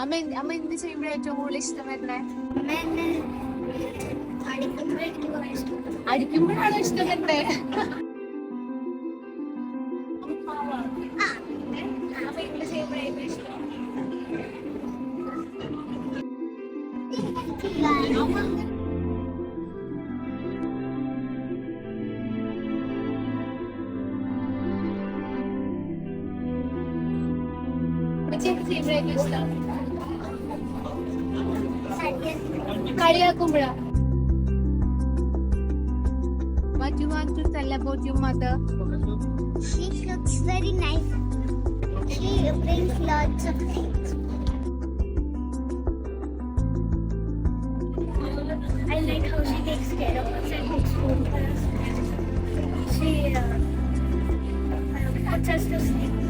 അമ്മ എന്ത് ചെയ്യുമ്പോഴാണ് ഏറ്റവും കൂടുതൽ ഇഷ്ടം വരുന്നത്? അടിക്കുമ്പോഴാണോ ഇഷ്ടം വരുന്നത്? അമ്മ എന്ത് ചെയ്യുമ്പോഴാണ് ഇഷ്ടം? കളിയാക്കുമ്പോഴാ? What do you want to tell about your mother? She looks very nice. She brings lots of things. I like how she takes care of us and cooks food for us. She puts us to sleep.